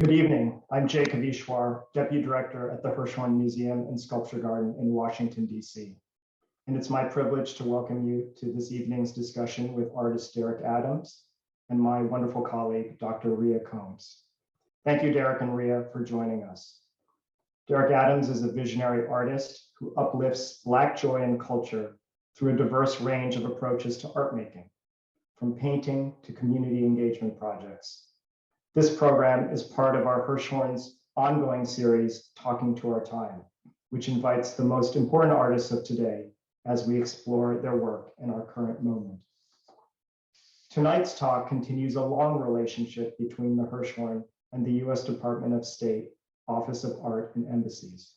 Good evening. I'm Jacob Ishwar, Deputy Director at the Hirshhorn Museum and Sculpture Garden in Washington, D.C. And it's my privilege to welcome you to this evening's discussion with artist Derrick Adams and my wonderful colleague, Dr. Rhea Combs. Thank you, Derrick and Rhea, for joining us. Derrick Adams is a visionary artist who uplifts Black joy and culture through a diverse range of approaches to art making, from painting to community engagement projects. This program is part of our Hirshhorn's ongoing series, Talking to Our Time, which invites the most important artists of today as we explore their work in our current moment. Tonight's talk continues a long relationship between the Hirshhorn and the U.S. Department of State Office of Art and Embassies.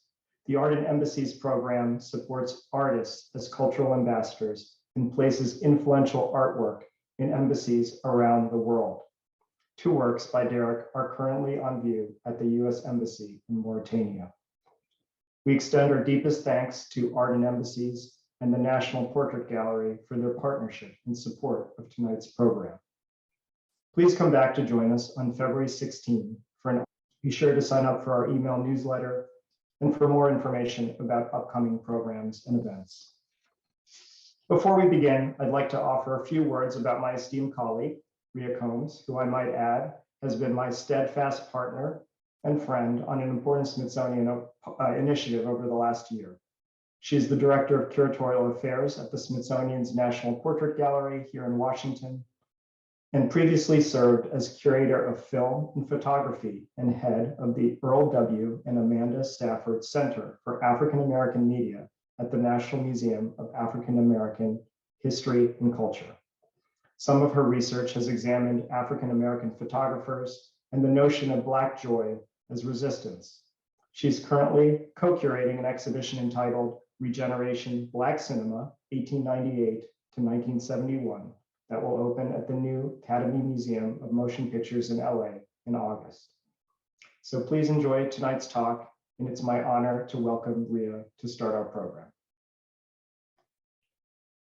The Art and Embassies program supports artists as cultural ambassadors and places influential artwork in embassies around the world. Two works by Derrick are currently on view at the U.S. Embassy in Mauritania. We extend our deepest thanks to Art and Embassies and the National Portrait Gallery for their partnership and support of tonight's program. Please come back to join us on February 16 for an. Be sure to sign up for our email newsletter and for more information about upcoming programs and events. Before we begin, I'd like to offer a few words about my esteemed colleague, Rhea Combs, who I might add has been my steadfast partner and friend on an important Smithsonian initiative over the last year. She is the Director of Curatorial Affairs at the Smithsonian's National Portrait Gallery here in Washington, and previously served as Curator of Film and Photography and head of the Earl W. and Amanda Stafford Center for African American Media at the National Museum of African American History and Culture. Some of her research has examined African American photographers and the notion of Black joy as resistance. She's currently co-curating an exhibition entitled Regeneration Black Cinema, 1898 to 1971, that will open at the new Academy Museum of Motion Pictures in LA in August. So please enjoy tonight's talk, and it's my honor to welcome Rhea to start our program.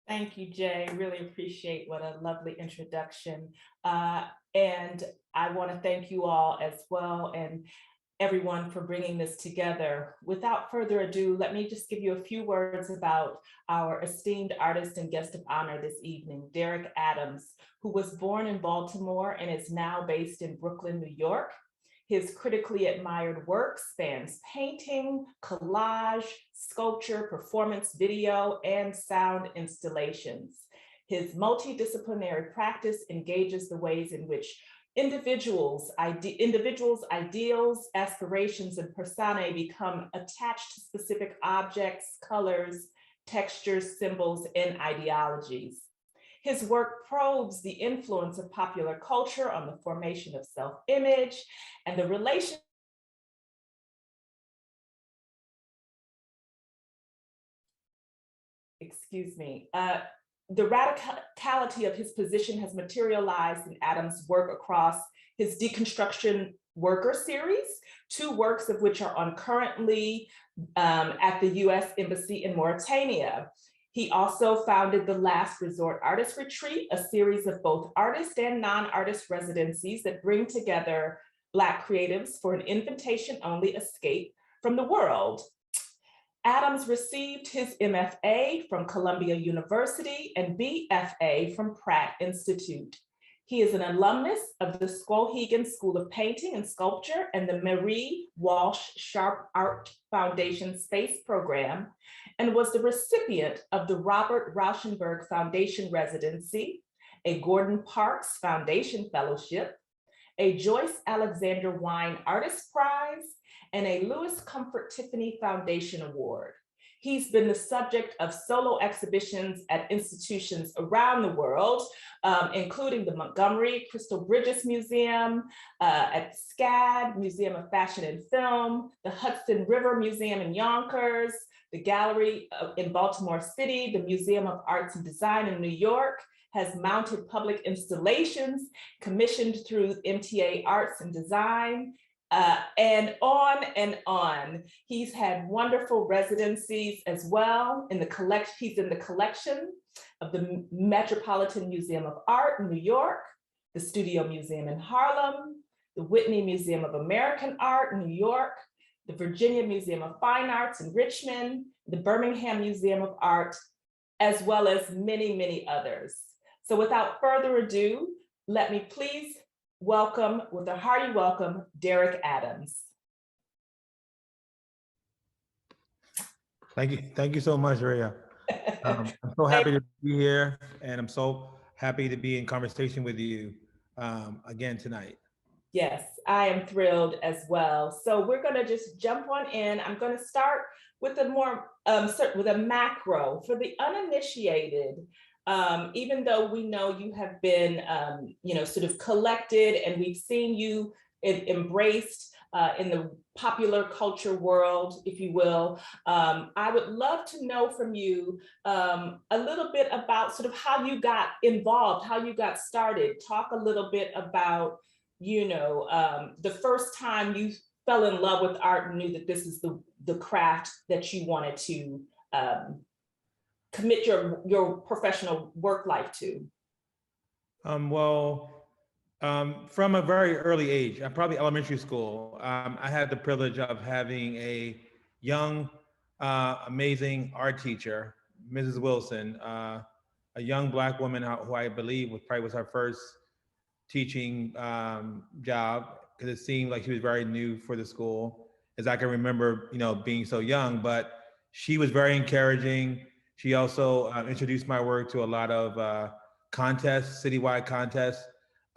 Thank you, Jay. Really appreciate what a lovely introduction. And I want to thank you all as well and everyone for bringing this together. Without further ado, let me just give you a few words about our esteemed artist and guest of honor this evening, Derrick Adams, who was born in Baltimore and is now based in Brooklyn, New York. His critically admired work spans painting, collage, sculpture, performance video, and sound installations. His multidisciplinary practice engages the ways in which individuals' ideals, aspirations, and personae become attached to specific objects, colors, textures, symbols, and ideologies. His work probes the influence of popular culture on the formation of self-image and the relation the radicality of his position has materialized in Adams' work across his Deconstruction worker series, two works of which are on currently at the U.S. Embassy in Mauritania. He also founded the Last Resort Artist Retreat, a series of both artist and non-artist residencies that bring together Black creatives for an invitation-only escape from the world. Adams received his MFA from Columbia University and BFA from Pratt Institute. He is an alumnus of the Skowhegan School of Painting and Sculpture and the Marie Walsh Sharp Art Foundation Space Program, and was the recipient of the Robert Rauschenberg Foundation Residency, a Gordon Parks Foundation Fellowship, a Joyce Alexander Wine Artist Prize, and a Louis Comfort Tiffany Foundation Award. He's been the subject of solo exhibitions at institutions around the world, including the Montgomery Crystal Bridges Museum, at SCAD, Museum of Fashion and Film, the Hudson River Museum in Yonkers, the Gallery in Baltimore City, the Museum of Arts and Design in New York, has mounted public installations commissioned through MTA Arts and Design, and on and on. He's had wonderful residencies as well. He's in the collection of the Metropolitan Museum of Art in New York, the Studio Museum in Harlem, the Whitney Museum of American Art in New York, the Virginia Museum of Fine Arts in Richmond, the Birmingham Museum of Art, as well as many, many others. So without further ado, let me please welcome, with a hearty welcome, Derrick Adams. Thank you so much, Rhea. I'm so happy to be here, and I'm so happy to be in conversation with you again tonight. Yes, I am thrilled as well. So we're going to just jump on in. I'm going to start with a more with a macro for the uninitiated. Even though we know you have been, sort of collected, and we've seen you embraced in the popular culture world, if you will. I would love to know from you a little bit about sort of how you got involved, how you got started. Talk a little bit about, the first time you fell in love with art and knew that this is the craft that you wanted to commit your professional work life to. From a very early age, probably elementary school, I had the privilege of having a young, amazing art teacher, Mrs. Wilson, a young Black woman who I believe was her first teaching job, because it seemed like she was very new for the school, as I can remember, being so young. But she was very encouraging. She also introduced my work to a lot of contests, citywide contests.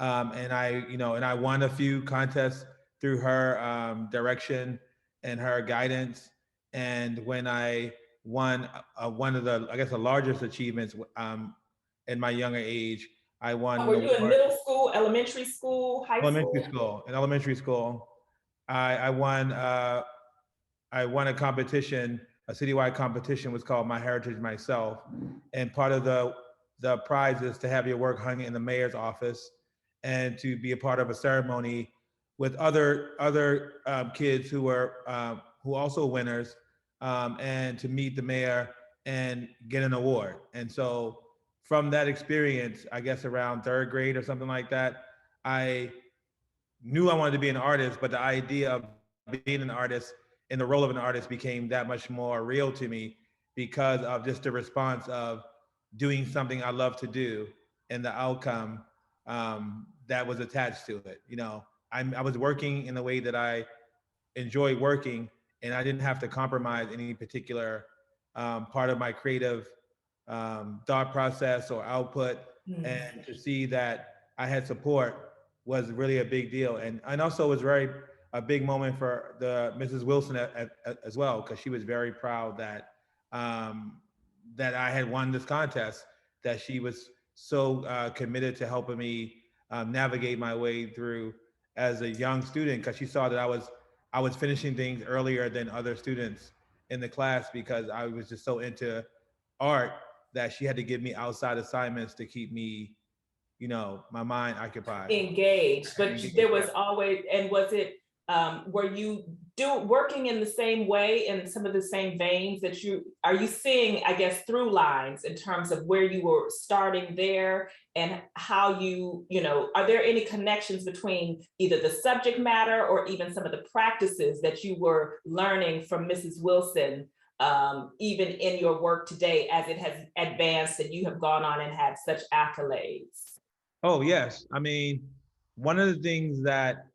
And I won a few contests through her direction and her guidance. And when I won one of the, I guess, the largest achievements in my younger age, I won. Were you in middle school, elementary school, high school? Elementary school. In elementary school, I won a competition, a citywide competition, was called My Heritage Myself. And part of the prize is to have your work hung in the mayor's office, and to be a part of a ceremony with other kids who were who also winners, and to meet the mayor and get an award. And so from that experience, I guess around third grade or something like that, I knew I wanted to be an artist, but the idea of being an artist and the role of an artist became that much more real to me, because of just the response of doing something I love to do and the outcome that was attached to it. I was working in the way that I enjoy working, and I didn't have to compromise any particular part of my creative thought process or output. And to see that I had support was really a big deal. And also was a big moment for the Mrs. Wilson as well, because she was very proud that that I had won this contest, that she was so committed to helping me navigate my way through as a young student, because she saw that I was finishing things earlier than other students in the class, because I was just so into art that she had to give me outside assignments to keep me, my mind occupied. Engaged, but there was always, and was it, were you working in the same way, in some of the same veins that are you seeing, I guess, through lines in terms of where you were starting there, and how are there any connections between either the subject matter or even some of the practices that you were learning from Mrs. Wilson, even in your work today as it has advanced and you have gone on and had such accolades? Oh, yes. I mean, one of the things that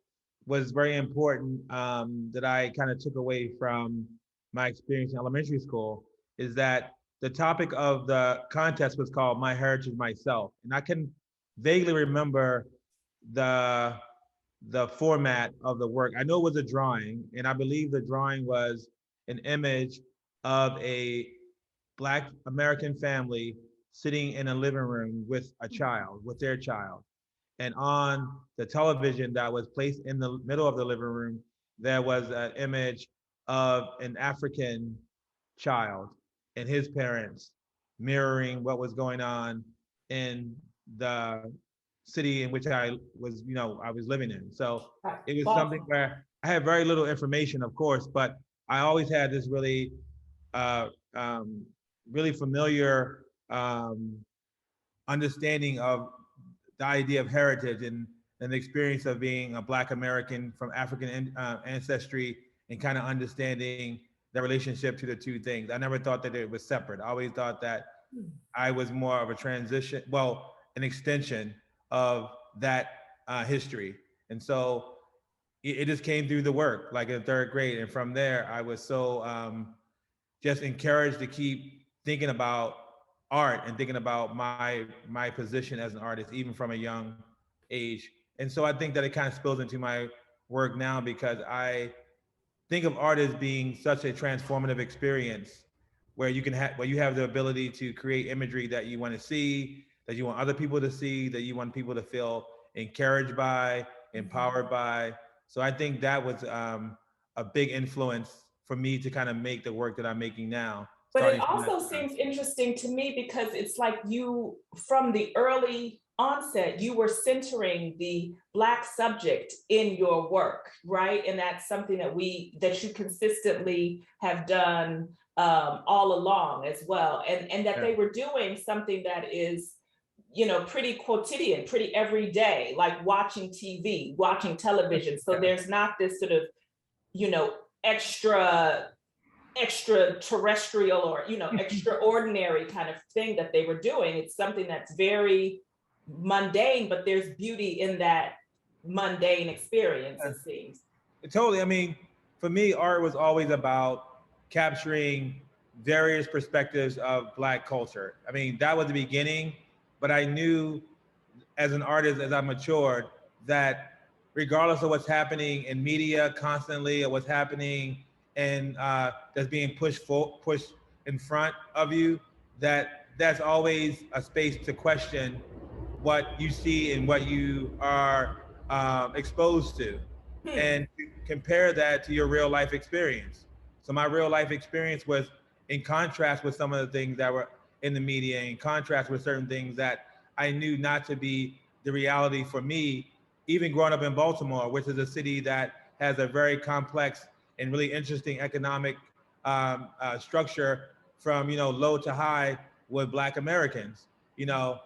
was very important that I kind of took away from my experience in elementary school is that the topic of the contest was called My Heritage Myself. And I can vaguely remember the format of the work. I know it was a drawing, and I believe the drawing was an image of a Black American family sitting in a living room with their child. And on the television that was placed in the middle of the living room, there was an image of an African child and his parents mirroring what was going on in the city in which I was living in. So it was something where I had very little information, of course, but I always had this really, really familiar understanding of the idea of heritage and and the experience of being a Black American from African ancestry and kind of understanding the relationship to the two things. I never thought that it was separate. I always thought that I was more of a transition, well, an extension of that history. And so it just came through the work, like in third grade. And from there, I was so just encouraged to keep thinking about art and thinking about my position as an artist, even from a young age. And so I think that it kind of spills into my work now, because I think of art as being such a transformative experience where you can have, where you have the ability to create imagery that you want to see, that you want other people to see, that you want people to feel encouraged by, empowered by. So I think that was a big influence for me to kind of make the work that I'm making now. But it also seems interesting to me because it's like you, from the early onset, you were centering the Black subject in your work, right? And that's something that you consistently have done all along as well. And that they were doing something that is, you know, pretty quotidian, pretty everyday, like watching TV, watching television. So there's not this sort of, you know, extraterrestrial or, you know, extraordinary kind of thing that they were doing. It's something that's very mundane, but there's beauty in that mundane experience, it seems. Totally. I mean, for me, art was always about capturing various perspectives of Black culture. I mean, that was the beginning, but I knew as an artist, as I matured, that regardless of what's happening in media constantly, or what's happening and that's being pushed in front of you, that's always a space to question what you see and what you are exposed to, and compare that to your real life experience. So my real life experience was in contrast with some of the things that were in the media, in contrast with certain things that I knew not to be the reality for me, even growing up in Baltimore, which is a city that has a very complex and really interesting economic structure from, you know, low to high with Black Americans. You know,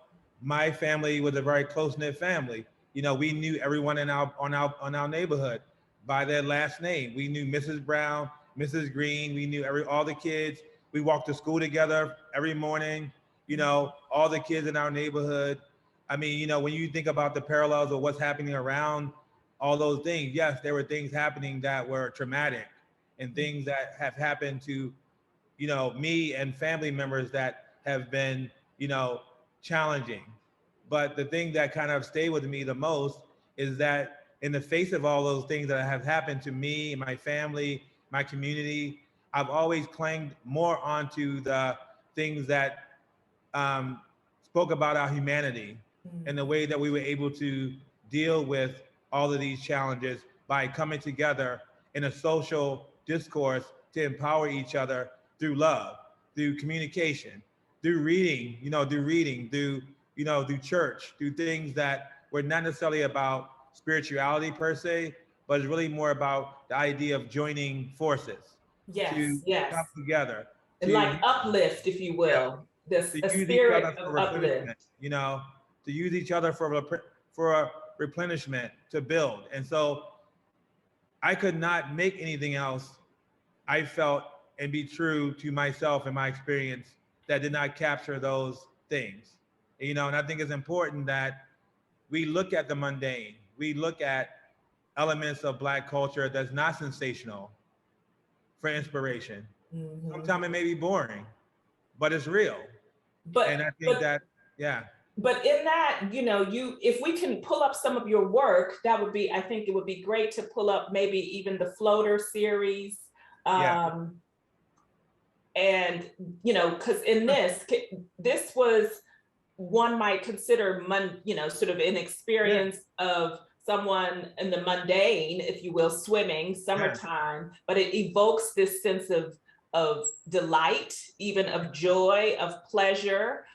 my family was a very close-knit family. You know, we knew everyone in on our neighborhood by their last name. We knew Mrs. Brown, Mrs. Green. We knew all the kids. We walked to school together every morning. You know, all the kids in our neighborhood. I mean, you know, when you think about the parallels of what's happening around all those things, yes, there were things happening that were traumatic and things that have happened to, you know, me and family members that have been, you know, challenging. But the thing that kind of stayed with me the most is that in the face of all those things that have happened to me, my family, my community, I've always claimed more onto the things that spoke about our humanity and the way that we were able to deal with all of these challenges by coming together in a social discourse to empower each other through love, through communication, through reading, through church, through things that were not necessarily about spirituality per se, but it's really more about the idea of joining forces to come together. And like uplift, if you will, a spirit of uplift. You know, to use each other for a replenishment, to build. And so I could not make anything else, I felt, and be true to myself and my experience that did not capture those things. You know, and I think it's important that we look at the mundane. We look at elements of Black culture that's not sensational for inspiration. Sometimes it may be boring, but it's real. And I think But in that, you know, if we can pull up some of your work, that would be, I think it would be great to pull up maybe even the Floater series. And, you know, because in this was, one might consider, sort of an experience of someone in the mundane, if you will, swimming, summertime, but it evokes this sense of delight, even of joy, of pleasure.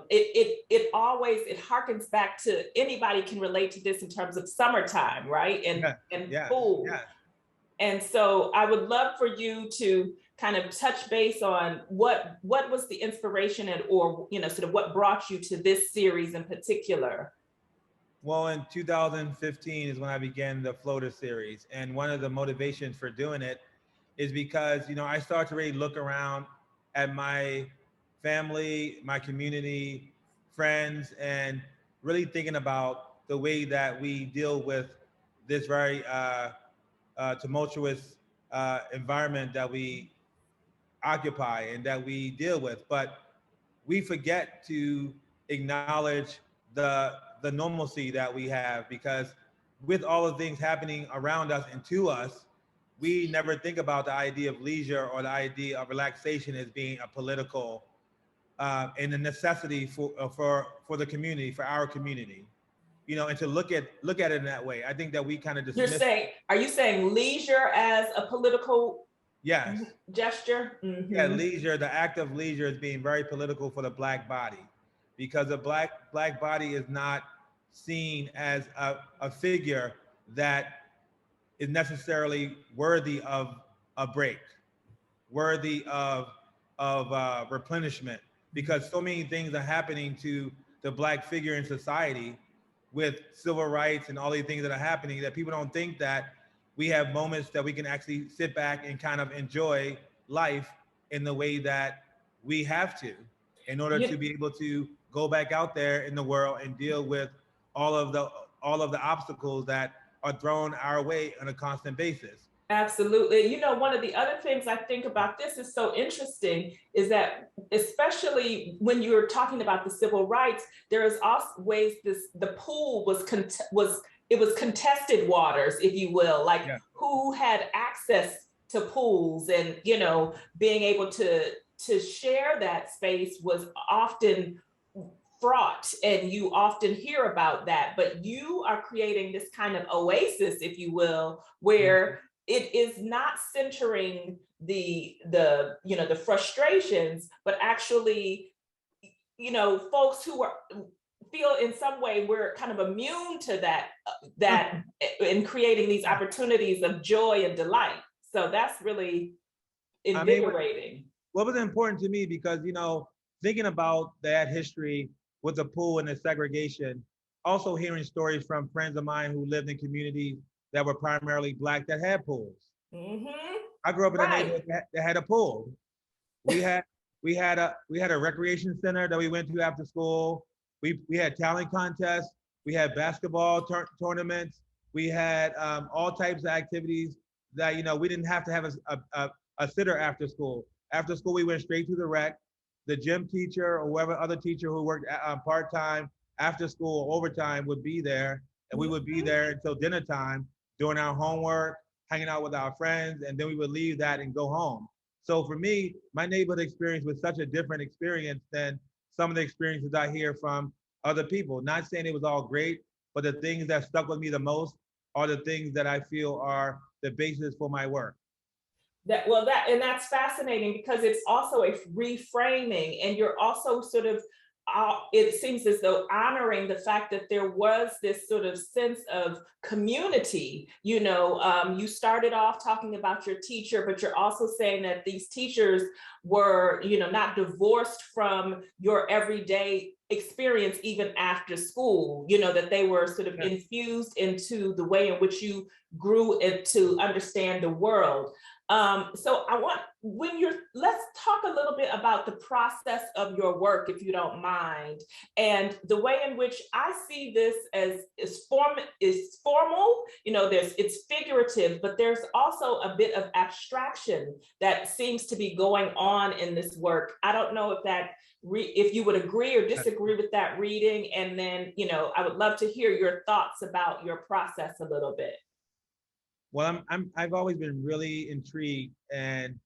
It harkens back to, anybody can relate to this in terms of summertime, right? And pool. And so I would love for you to kind of touch base on what was the inspiration or, you know, sort of what brought you to this series in particular. Well, in 2015 is when I began the Floater series. And one of the motivations for doing it is because, I started to really look around at my family, my community, friends, and really thinking about the way that we deal with this very tumultuous environment that we occupy and that we deal with. But we forget to acknowledge the normalcy that we have, because with all the things happening around us and to us, we never think about the idea of leisure or the idea of relaxation as being a political and a necessity for the community, for our community. And to look at it in that way. I think that we kind of dismiss. Are you saying leisure as a political Yes. gesture? Mm-hmm. Yeah, leisure, the act of leisure is being very political for the Black body, because the black body is not seen as a figure that is necessarily worthy of a break, worthy of replenishment, because so many things are happening to the Black figure in society with civil rights and all these things that are happening, that people don't think that we have moments that we can actually sit back and kind of enjoy life in the way that we have to, in order to be able to go back out there in the world and deal with all of the obstacles that are thrown our way on a constant basis. Absolutely. One of the other things I think about this is so interesting is that, especially when you're talking about the civil rights, there is always the pool was contested waters, if you will, who had access to pools, and, being able to share that space was often fraught, and you often hear about that. But you are creating this kind of oasis, if you will, where it is not centering the frustrations, but actually, folks who feel in some way we're kind of immune to that in creating these opportunities of joy and delight. So that's really invigorating. What was important to me, because, thinking about that history with the pool and the segregation, also hearing stories from friends of mine who lived in communities that were primarily Black that had pools. Mm-hmm. I grew up in a neighborhood that had a pool. We had a recreation center that we went to after school. We had talent contests. We had basketball tournaments. We had all types of activities that, we didn't have to have a sitter after school. After school, we went straight to the rec. The gym teacher or whoever other teacher who worked part-time after school or overtime would be there, and we would be there until dinner time, doing our homework, hanging out with our friends, and then we would leave that and go home. So for me, my neighborhood experience was such a different experience than some of the experiences I hear from other people. Not saying it was all great, but the things that stuck with me the most are the things that I feel are the basis for my work. That's fascinating, because it's also a reframing, and you're also sort of, it seems as though honoring the fact that there was this sort of sense of community. You started off talking about your teacher, but you're also saying that these teachers were, not divorced from your everyday experience even after school, that they were sort of infused into the way in which you grew to understand the world. So let's talk a little bit about the process of your work, if you don't mind, and the way in which I see this is formal. It's figurative, but there's also a bit of abstraction that seems to be going on in this work. I don't know if you would agree or disagree with that reading, and then, I would love to hear your thoughts about your process a little bit. Well, I've always been really intrigued and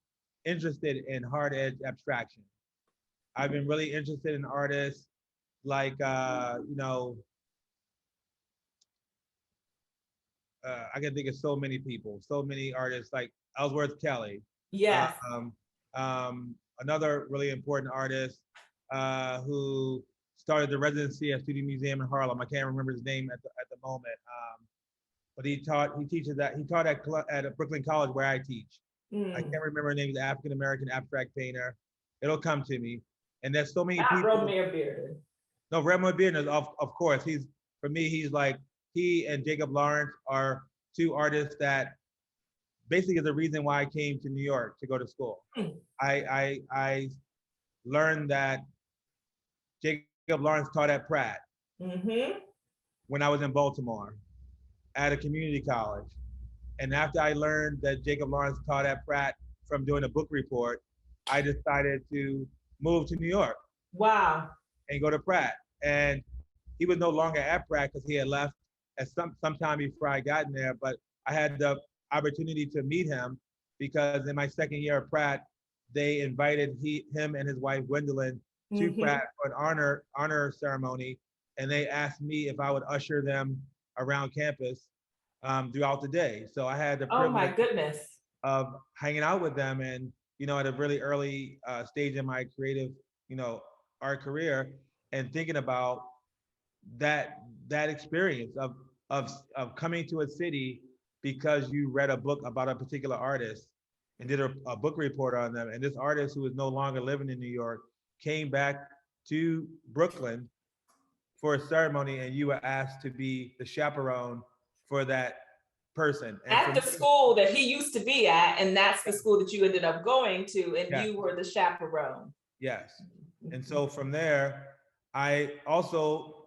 interested in hard edge abstraction. I've been really interested in artists like, I can think of so many people, so many artists like Ellsworth Kelly. Yes. Another really important artist who started the residency at Studio Museum in Harlem. I can't remember his name at the moment. But he taught at Brooklyn College where I teach. I can't remember her name. He's an African-American abstract painter. It'll come to me. And there's so many people. Romare Bearden. No, Romare Bearden, of course. He's for me, he and Jacob Lawrence are two artists that basically is the reason why I came to New York to go to school. I learned that Jacob Lawrence taught at Pratt when I was in Baltimore at a community college. And after I learned that Jacob Lawrence taught at Pratt from doing a book report, I decided to move to New York. Wow. And go to Pratt. And he was no longer at Pratt because he had left at some time before I got in there, but I had the opportunity to meet him because in my second year at Pratt, they invited him and his wife Gwendolyn to Pratt for an honor ceremony, and they asked me if I would usher them around campus throughout the day. So I had the privilege, oh my goodness, of hanging out with them, and at a really early stage in my creative, art career, and thinking about that experience of coming to a city because you read a book about a particular artist and did a book report on them, and this artist who is no longer living in New York came back to Brooklyn for a ceremony, and you were asked to be the chaperone for that person. And at the school that he used to be at, and that's the school that you ended up going to, and yes. you were the chaperone. Yes. And so from there, I also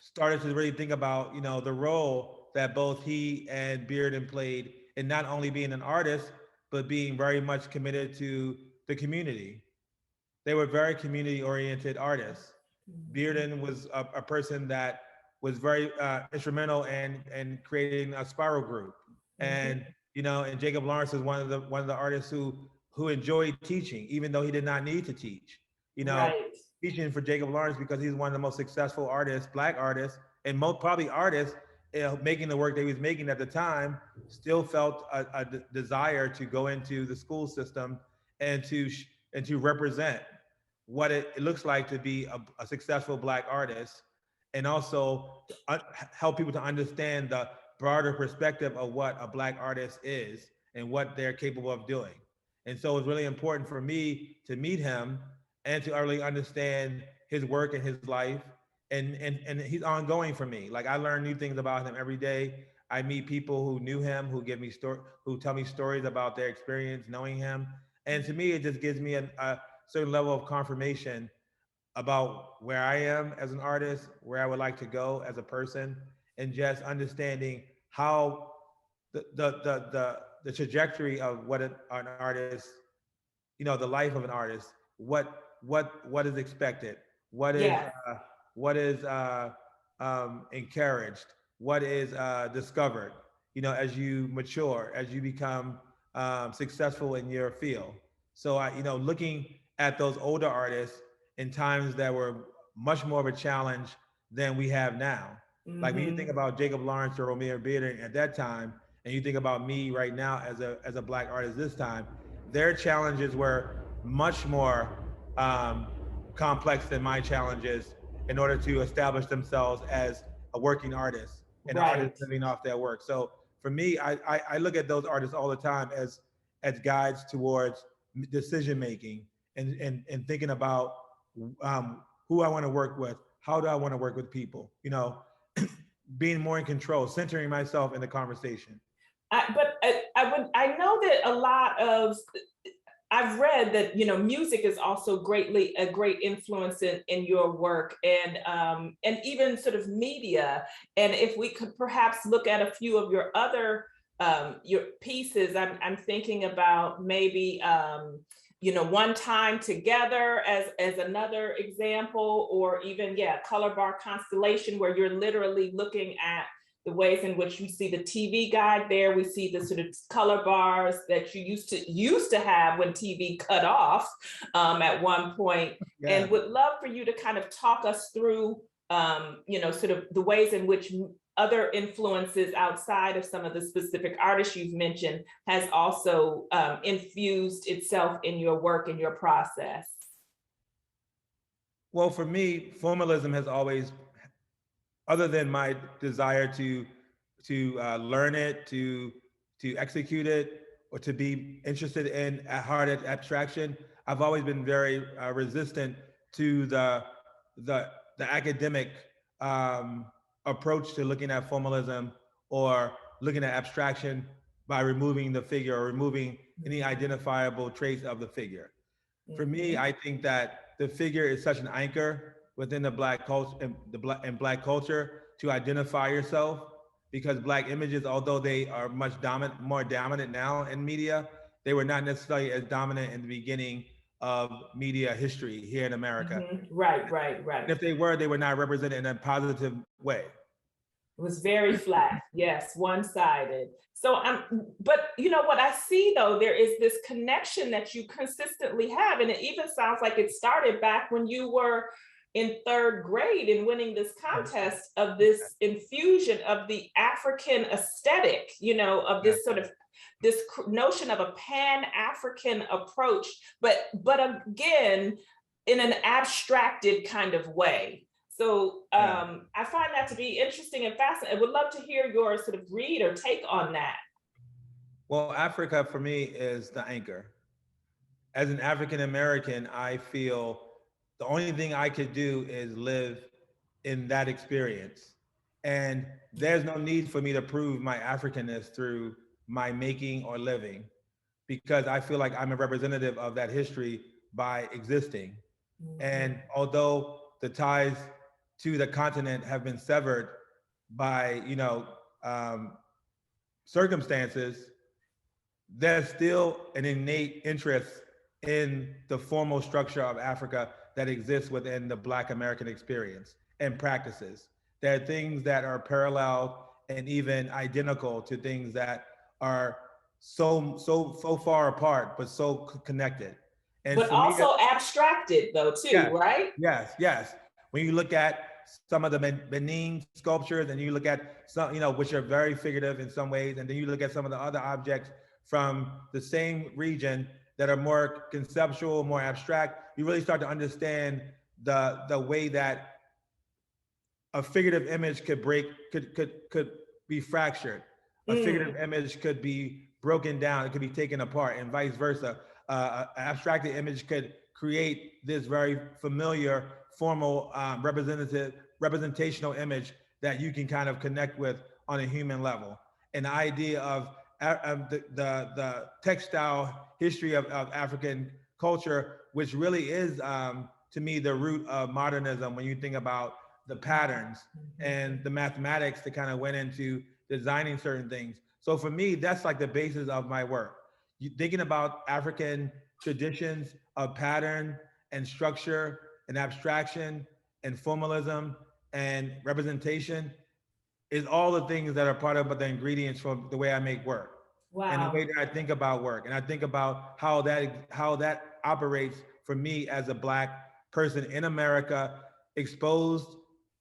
started to really think about, the role that both he and Bearden played in not only being an artist, but being very much committed to the community. They were very community-oriented artists. Bearden was a person that was very instrumental in creating a spiral group. And, and Jacob Lawrence is one of the artists who enjoyed teaching, even though he did not need to teach. Right. Teaching for Jacob Lawrence because he's one of the most successful artists, Black artists, and most probably artists making the work that he was making at the time, still felt a desire to go into the school system and to represent what it looks like to be a successful Black artist, and also help people to understand the broader perspective of what a Black artist is and what they're capable of doing. And so it's really important for me to meet him and to really understand his work and his life. And he's ongoing for me. Like, I learn new things about him every day. I meet people who knew him, who tell me stories about their experience knowing him. And to me, it just gives me a certain level of confirmation about where I am as an artist, where I would like to go as a person, and just understanding how the trajectory of what an artist, the life of an artist, what is expected, what is encouraged, what is discovered, as you mature, as you become successful in your field. So looking at those older artists in times that were much more of a challenge than we have now. Like, when you think about Jacob Lawrence or Romeo Bearden at that time, and you think about me right now as a Black artist this time, their challenges were much more complex than my challenges in order to establish themselves as a working artist and an artist living off their work. So for me, I look at those artists all the time as guides towards decision making and thinking about who I want to work with, how do I want to work with people, being more in control, centering myself in the conversation. I know that a lot of, I've read that, music is also a great influence in your work, and even sort of media. And if we could perhaps look at a few of your other your pieces, I'm thinking about maybe One Time Together as another example, or even Color Bar Constellation, where you're literally looking at the ways in which you see the TV guide there. We see the sort of color bars that you used to have when TV cut off at one point. And would love for you to kind of talk us through, sort of the ways in which other influences outside of some of the specific artists you've mentioned has also infused itself in your work and your process. Well, for me, formalism has always, other than my desire to learn it, to execute it, or to be interested in hard abstraction, I've always been very resistant to the academic approach to looking at formalism or looking at abstraction by removing the figure or removing any identifiable trace of the figure. For me, I think that the figure is such an anchor within the Black culture and Black culture to identify yourself, because Black images, although they are more dominant now in media, they were not necessarily as dominant in the beginning of media history here in America. Right. And if they were not represented in a positive way. It was very flat, yes, one-sided. So but you know what I see though, there is this connection that you consistently have, and it even sounds like it started back when you were in 3rd grade and winning this contest of this infusion of the African aesthetic, you know, of this sort of this notion of a pan-African approach, but again, in an abstracted kind of way. So I find that to be interesting and fascinating. I would love to hear your sort of read or take on that. Well, Africa for me is the anchor. As an African American, I feel the only thing I could do is live in that experience. And there's no need for me to prove my Africanness through my making or living, because I feel like I'm a representative of that history by existing. And although the ties to the continent have been severed by, circumstances, there's still an innate interest in the formal structure of Africa that exists within the Black American experience and practices. There are things that are parallel and even identical to things that are so far apart, but so connected. And but also abstracted though too, yes, right? Yes. When you look at some of the Benin sculptures and you look at some, which are very figurative in some ways, and then you look at some of the other objects from the same region that are more conceptual, more abstract, you really start to understand the way that a figurative image could be fractured. A figurative image could be broken down, it could be taken apart, and vice versa. An abstracted image could create this very familiar, formal, representational image that you can kind of connect with on a human level. And the idea of the textile history of African culture, which really is, to me, the root of modernism when you think about the patterns and the mathematics that kind of went into designing certain things. So for me, that's like the basis of my work. Thinking about African traditions of pattern and structure and abstraction and formalism and representation is all the things that are part of the ingredients for the way I make work. Wow. And the way that I think about work. And I think about how that operates for me as a Black person in America, exposed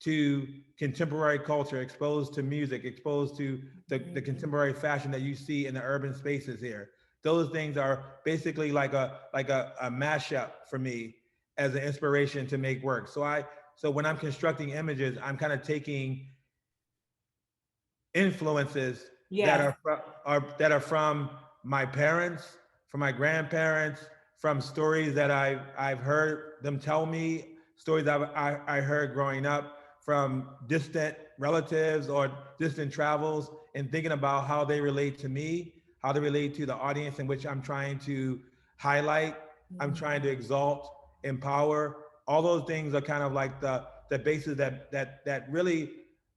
to contemporary culture, exposed to music, exposed to the contemporary fashion that you see in the urban spaces here. Those things are basically like a mashup for me as an inspiration to make work. So when I'm constructing images, I'm kind of taking influences that are from my parents, from my grandparents, from stories that I've heard them tell me, stories that I heard growing up, from distant relatives or distant travels, and thinking about how they relate to me, how they relate to the audience in which I'm trying to highlight, I'm trying to exalt, empower. All those things are kind of like the basis that really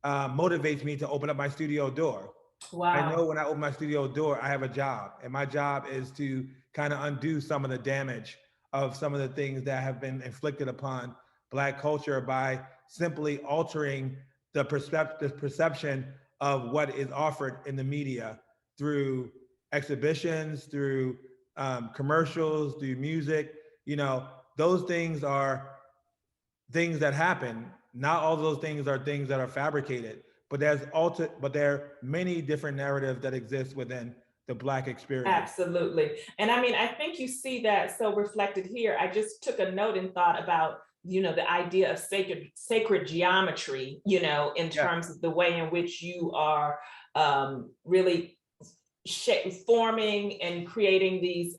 motivates me to open up my studio door. Wow. I know when I open my studio door, I have a job, and my job is to kind of undo some of the damage of some of the things that have been inflicted upon Black culture by simply altering the perception of what is offered in the media through exhibitions, through commercials, through music. Those things are things that happen. Not all of those things are things that are fabricated, but there are many different narratives that exist within the Black experience. Absolutely. And I mean, I think you see that so reflected here. I just took a note and thought about, the idea of sacred geometry, in terms of the way in which you are really forming and creating these,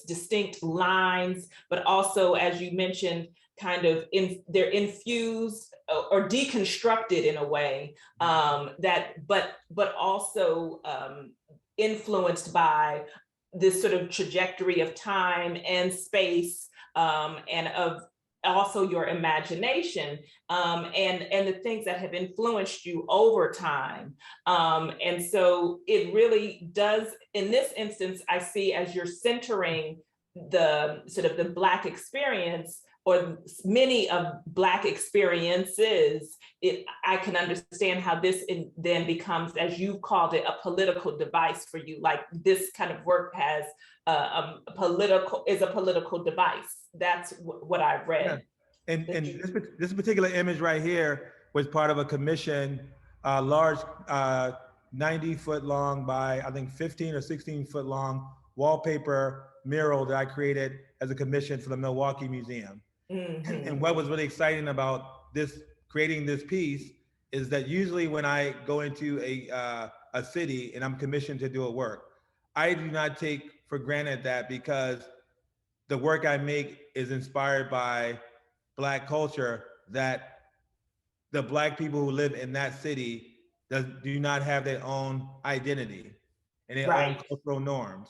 distinct lines, but also, as you mentioned, kind of they're infused or deconstructed in a way but also influenced by this sort of trajectory of time and space, and of also your imagination, and the things that have influenced you over time. And so it really does, in this instance, I see as you're centering the sort of the Black experience, or many of Black experiences, I can understand how this then becomes, as you called it, a political device for you. Like this kind of work has a political device. That's what I've read. Yeah. And this particular image right here was part of a commission, large 90-foot long by I think 15 or 16-foot long wallpaper mural that I created as a commission for the Milwaukee Museum. Mm-hmm. And what was really exciting about creating this piece is that usually when I go into a city and I'm commissioned to do a work, I do not take for granted that because the work I make is inspired by Black culture, that the Black people who live in that city do not have their own identity and their own cultural norms.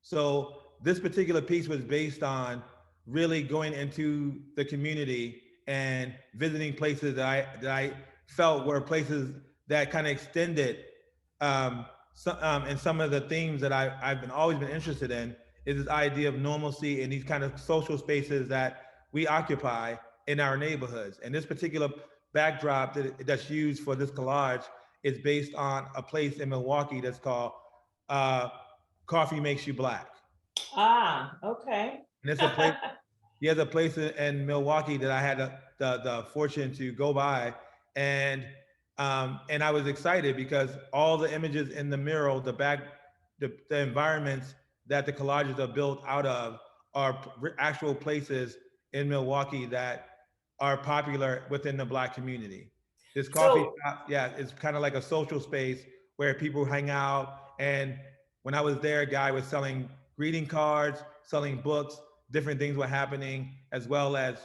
So this particular piece was based on really going into the community and visiting places that I felt were places that kind of extended and some of the themes that I've always been interested in is this idea of normalcy and these kind of social spaces that we occupy in our neighborhoods. And this particular backdrop that's used for this collage is based on a place in Milwaukee that's called Coffee Makes You Black. Ah, okay. And it's a place, he has a place in Milwaukee that I had the fortune to go by, and I was excited because all the images in the mural, the environments that the collages are built out of are actual places in Milwaukee that are popular within the Black community. This coffee shop, yeah, it's kind of like a social space where people hang out. And when I was there, a guy was selling greeting cards, selling books, different things were happening, as well as,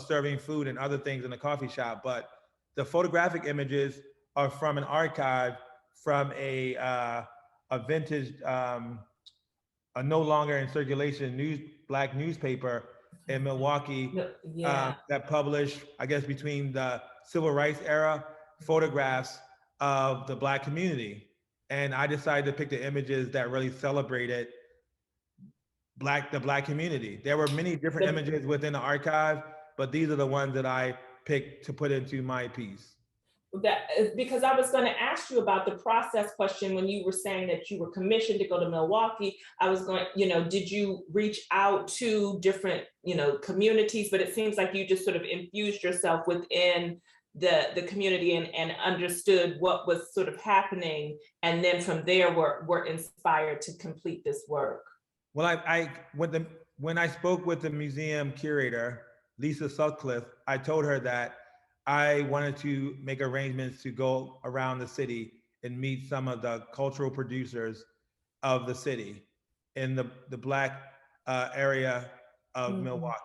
serving food and other things in the coffee shop. But the photographic images are from an archive from a vintage, a no longer in circulation Black newspaper in Milwaukee, that published, I guess, between the civil rights era, photographs of the Black community. And I decided to pick the images that really celebrated the Black community. There were many different images within the archive, but these are the ones that I picked to put into my piece. That is because I was going to ask you about the process question when you were saying that you were commissioned to go to Milwaukee. I was going, did you reach out to different, communities? But it seems like you just sort of infused yourself within the community and understood what was sort of happening. And then from there were inspired to complete this work. Well, when I spoke with the museum curator, Lisa Sutcliffe, I told her that I wanted to make arrangements to go around the city and meet some of the cultural producers of the city in the Black area of Milwaukee.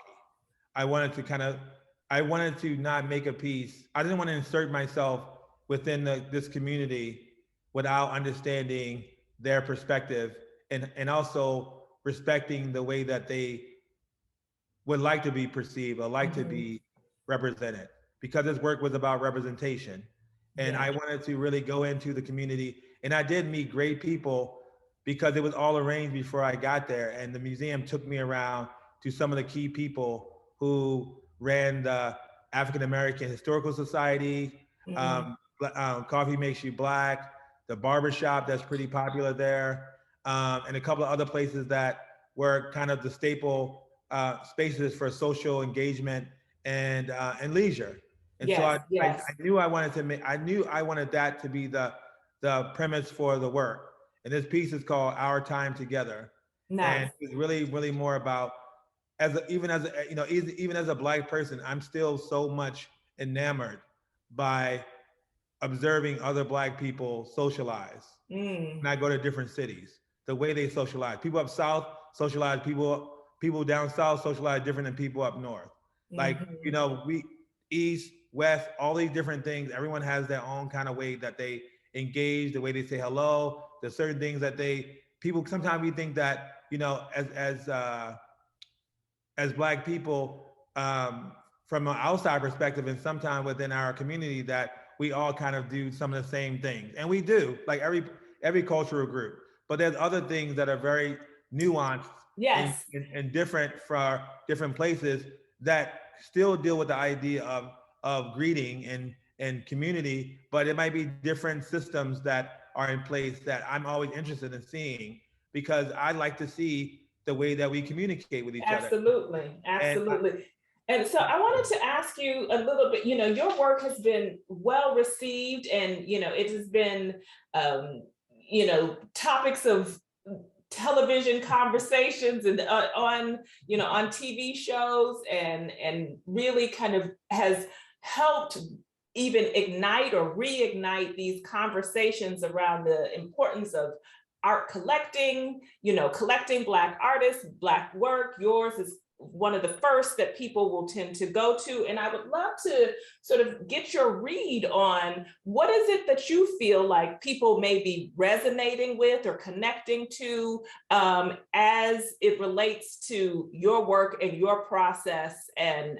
I wanted to not make a piece. I didn't want to insert myself within this community without understanding their perspective and also respecting the way that they would like to be perceived or like to be represented. Because this work was about representation. And I wanted to really go into the community. And I did meet great people because it was all arranged before I got there. And the museum took me around to some of the key people who ran the African American Historical Society, Coffee Makes You Black, the barbershop that's pretty popular there, and a couple of other places that were kind of the staple spaces for social engagement and leisure. And so I knew I wanted that to be the premise for the work. And this piece is called Our Time Together. Nice. And it's really, really more about, even as a Black person, I'm still so much enamored by observing other Black people socialize. When I go to different cities, the way they socialize. People up South socialize, people down South socialize different than people up North. Like, you know, we East, West, all these different things, everyone has their own kind of way that they engage, the way they say hello. There's certain things that people, sometimes we think that, you know, as Black people, from an outside perspective, and sometimes within our community, that we all kind of do some of the same things. And we do, like every cultural group. But there's other things that are very nuanced, yes, and different for different places, that still deal with the idea of greeting and community, but it might be different systems that are in place that I'm always interested in seeing, because I like to see the way that we communicate with each other. absolutely, absolutely. And so I wanted to ask you a little bit, you know, your work has been well received, and, you know, it has been, you know, topics of television conversations and on, you know, on TV shows, and really kind of has helped even ignite or reignite these conversations around the importance of art collecting, you know, collecting Black artists, Black work. Yours is one of the first that people will tend to go to. And I would love to sort of get your read on what is it that you feel like people may be resonating with or connecting to, as it relates to your work and your process. And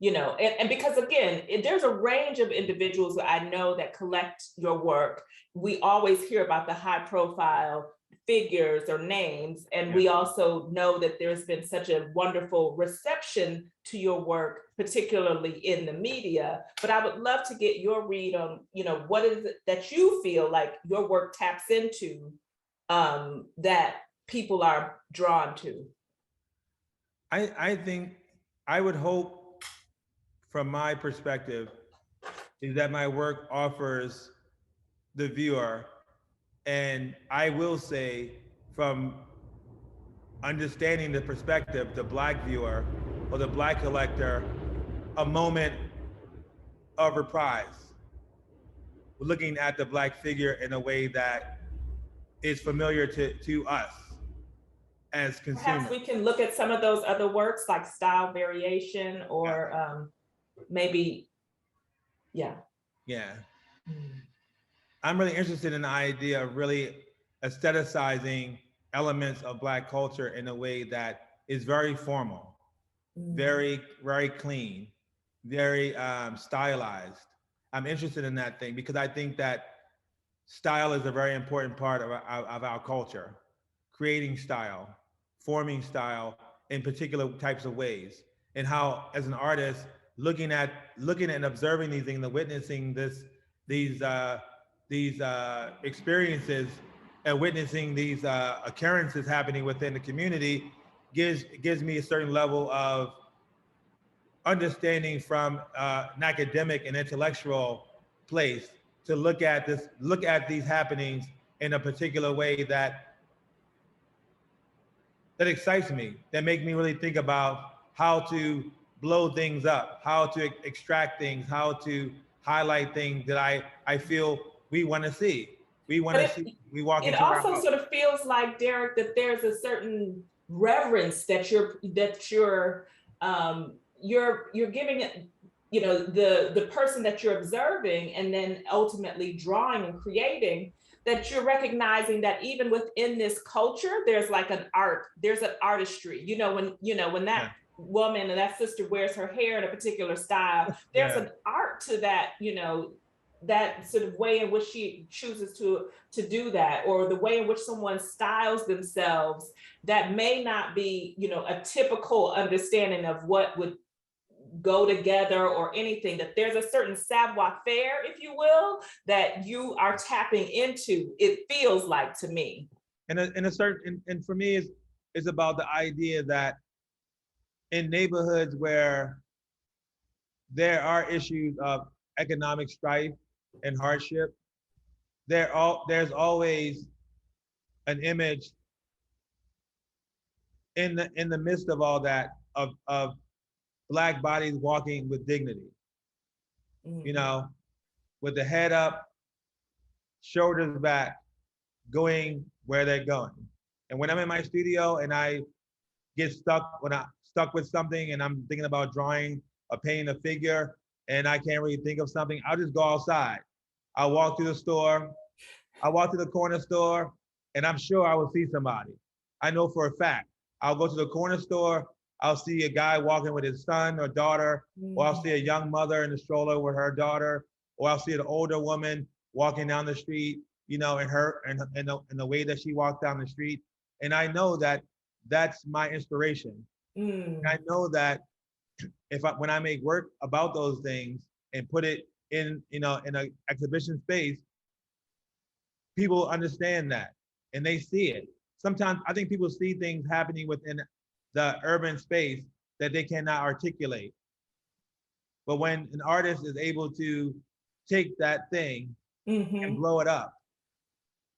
you know, and because again, there's a range of individuals that I know that collect your work. We always hear about the high profile figures or names, and we also know that there's been such a wonderful reception to your work, particularly in the media. But I would love to get your read on, you know, what is it that you feel like your work taps into, that people are drawn to? I think, I would hope, from my perspective, is that my work offers the viewer, and I will say, from understanding the perspective, the Black viewer or the Black collector, a moment of reprise, looking at the Black figure in a way that is familiar to us as consumers. Perhaps we can look at some of those other works, like style variation, or maybe, yeah. I'm really interested in the idea of really aestheticizing elements of Black culture in a way that is very formal, very, very clean, very stylized. I'm interested in that thing because I think that style is a very important part of our culture. Creating style, forming style in particular types of ways, and how, as an artist, looking at and observing these things, and witnessing these experiences, and witnessing these occurrences happening within the community, gives me a certain level of understanding from an academic and intellectual place to look at these happenings in a particular way that excites me, that make me really think about how to blow things up, how to extract things, how to highlight things that I feel we want to see. We want to see. We walk into our house. It also sort of feels like, Derrick, that there's a certain reverence that you're giving it, you know, the person that you're observing, and then ultimately drawing and creating, that you're recognizing that even within this culture, there's like an artistry. You know, when that woman and that sister wears her hair in a particular style, there's an art to that, you know, that sort of way in which she chooses to do that, or the way in which someone styles themselves that may not be, you know, a typical understanding of what would go together or anything, that there's a certain savoir-faire, if you will, that you are tapping into, it feels like to me. And for me, it's about the idea that in neighborhoods where there are issues of economic strife and hardship, there's always an image in the midst of all that of Black bodies walking with dignity, you know, with the head up, shoulders back, going where they're going. And when I'm in my studio and I get stuck stuck with something and I'm thinking about drawing or painting a figure and I can't really think of something, I'll just go outside. I'll walk through the store. I'll walk to the corner store and I'm sure I will see somebody. I know for a fact. I'll go to the corner store. I'll see a guy walking with his son or daughter, or I'll see a young mother in the stroller with her daughter, or I'll see an older woman walking down the street, you know, in the way that she walked down the street. And I know that that's my inspiration. And I know that when I make work about those things and put it in, you know, in an exhibition space, people understand that and they see it. Sometimes I think people see things happening within the urban space that they cannot articulate. But when an artist is able to take that thing and blow it up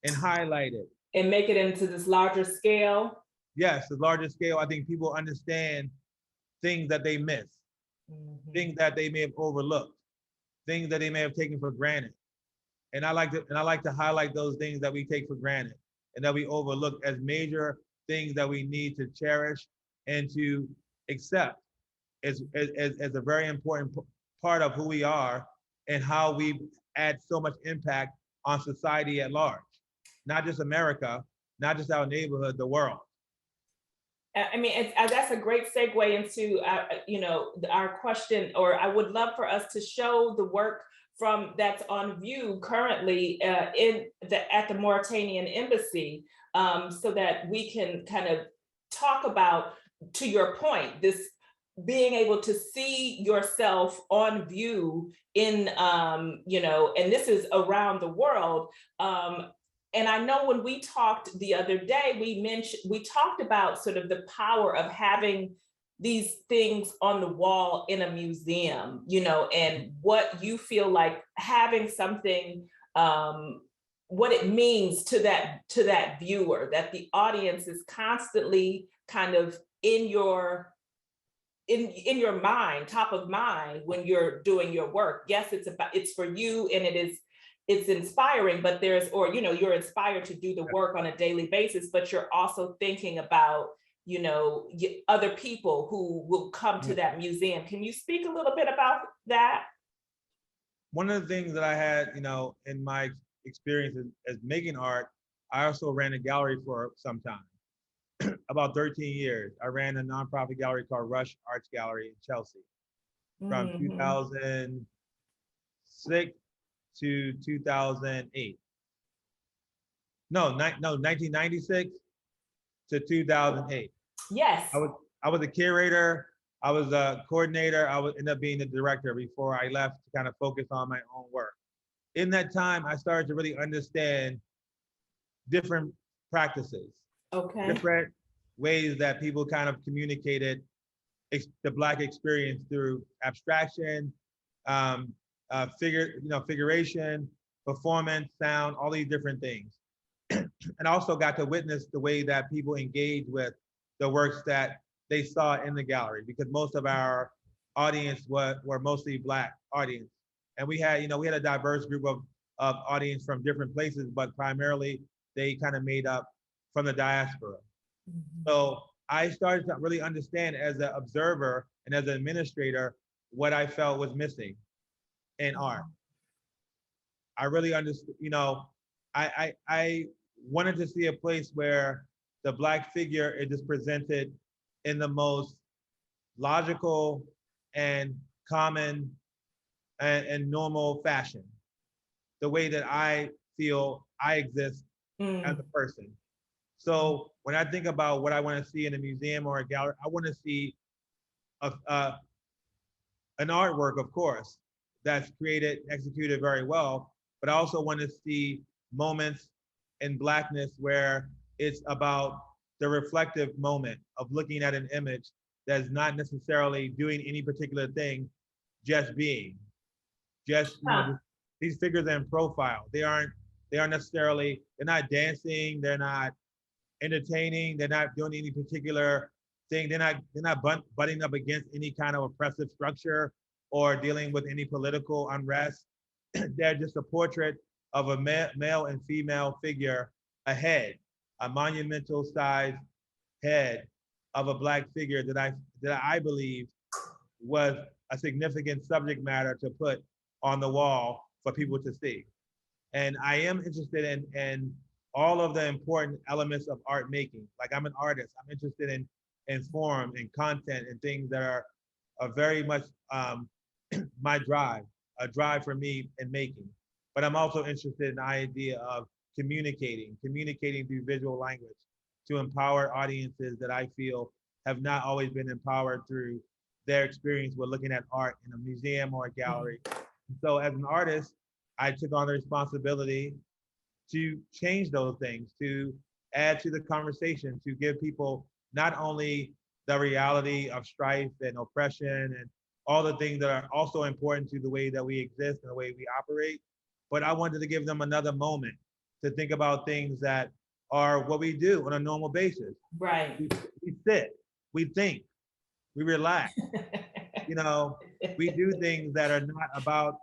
and highlight it. And make it into this larger scale. Yes, the larger scale, I think people understand things that they miss, things that they may have overlooked, things that they may have taken for granted. And I like to highlight those things that we take for granted and that we overlook as major things that we need to cherish and to accept as a very important part of who we are and how we add so much impact on society at large. Not just America, not just our neighborhood, the world. I mean, that's a great segue into, you know, our question, or I would love for us to show the work that's on view currently at the Mauritanian embassy, so that we can kind of talk about, to your point, this being able to see yourself on view in, you know, and this is around the world. And I know when we talked the other day, we talked about sort of the power of having these things on the wall in a museum, you know, and what you feel like having something, what it means to that viewer, that the audience is constantly kind of in your mind, top of mind when you're doing your work. Yes, it's for you and it's inspiring, but you're inspired to do the work on a daily basis, but you're also thinking about, you know, other people who will come to that museum. Can you speak a little bit about that? One of the things that I had, you know, in my experience as making art, I also ran a gallery for some time, about 13 years. I ran a nonprofit gallery called Rush Arts Gallery in Chelsea from 2006 to 2008. No, 1996 to 2008. Yes. I was a curator. I was a coordinator. I would end up being the director before I left to kind of focus on my own work. In that time, I started to really understand different practices, different ways that people kind of communicated the Black experience through abstraction, figuration, performance, sound, all these different things. And also got to witness the way that people engage with the works that they saw in the gallery, because most of our audience were mostly Black audience. And we had a diverse group of audience from different places, but primarily they kind of made up from the diaspora. So I started to really understand as an observer and as an administrator what I felt was missing in art. I really understood, you know, I wanted to see a place where the Black figure is just presented in the most logical and common and normal fashion, the way that I feel I exist as a person. So when I think about what I want to see in a museum or a gallery, I want to see an artwork, of course, that's created, executed very well, but I also want to see moments in Blackness where it's about the reflective moment of looking at an image that's not necessarily doing any particular thing, just being. Just, you know, these figures are in profile. They aren't necessarily, they're not dancing, they're not entertaining, they're not doing any particular thing, they're not butting up against any kind of oppressive structure or dealing with any political unrest. They're just a portrait of a male and female figure, a head, a monumental sized head of a Black figure that I believe was a significant subject matter to put on the wall for people to see. And I am interested in all of the important elements of art making. Like, I'm an artist. I'm interested in form and content and things that are very much my drive, a drive for me in making. But I'm also interested in the idea of communicating through visual language to empower audiences that I feel have not always been empowered through their experience with looking at art in a museum or a gallery. So as an artist, I took on the responsibility to change those things, to add to the conversation, to give people not only the reality of strife and oppression and all the things that are also important to the way that we exist and the way we operate, but I wanted to give them another moment to think about things that are what we do on a normal basis. Right. We sit, we think, we relax. You know, we do things that are not about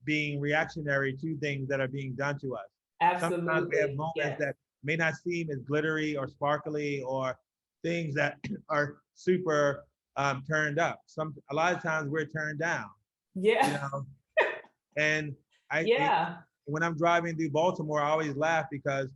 being reactionary to things that are being done to us. Absolutely. Sometimes we have moments that may not seem as glittery or sparkly or things that are super turned up. A lot of times we're turned down. Yeah. You know? And yeah. When I'm driving through Baltimore, I always laugh because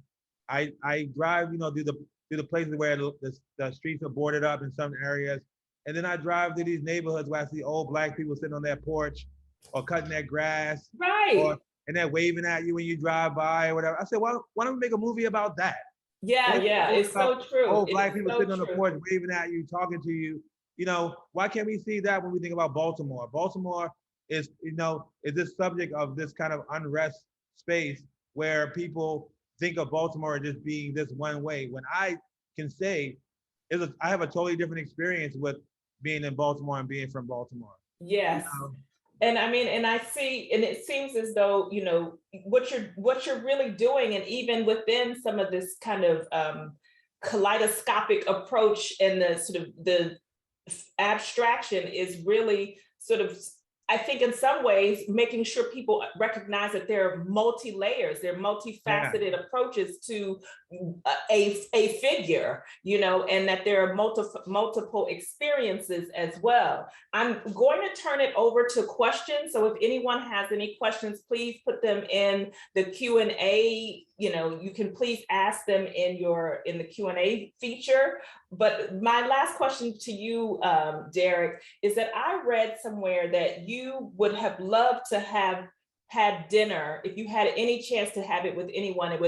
I drive, you know, through the places where the streets are boarded up in some areas. And then I drive through these neighborhoods where I see old Black people sitting on their porch or cutting their grass. Right. And they're waving at you when you drive by or whatever. I said, why don't we make a movie about that? Yeah, it's so true. Old Black people sitting on the porch waving at you, talking to you. You know, why can't we see that when we think about Baltimore? Baltimore is, you know, is this subject of this kind of unrest space where people think of Baltimore as just being this one way. When I can say, I have a totally different experience with being in Baltimore and being from Baltimore. Yes. You know? And I mean, and I see, and it seems as though, you know, what you're really doing, and even within some of this kind of kaleidoscopic approach and the sort of the abstraction is really sort of, I think in some ways, making sure people recognize that there are multi-layers, there are multifaceted approaches to a figure, you know, and that there are multiple experiences as well. I'm going to turn it over to questions. So if anyone has any questions, please put them in the Q&A. You know, you can please ask them in the Q&A feature. But my last question to you, Derrick, is that I read somewhere that you would have loved to have had dinner, if you had any chance to have it with anyone, it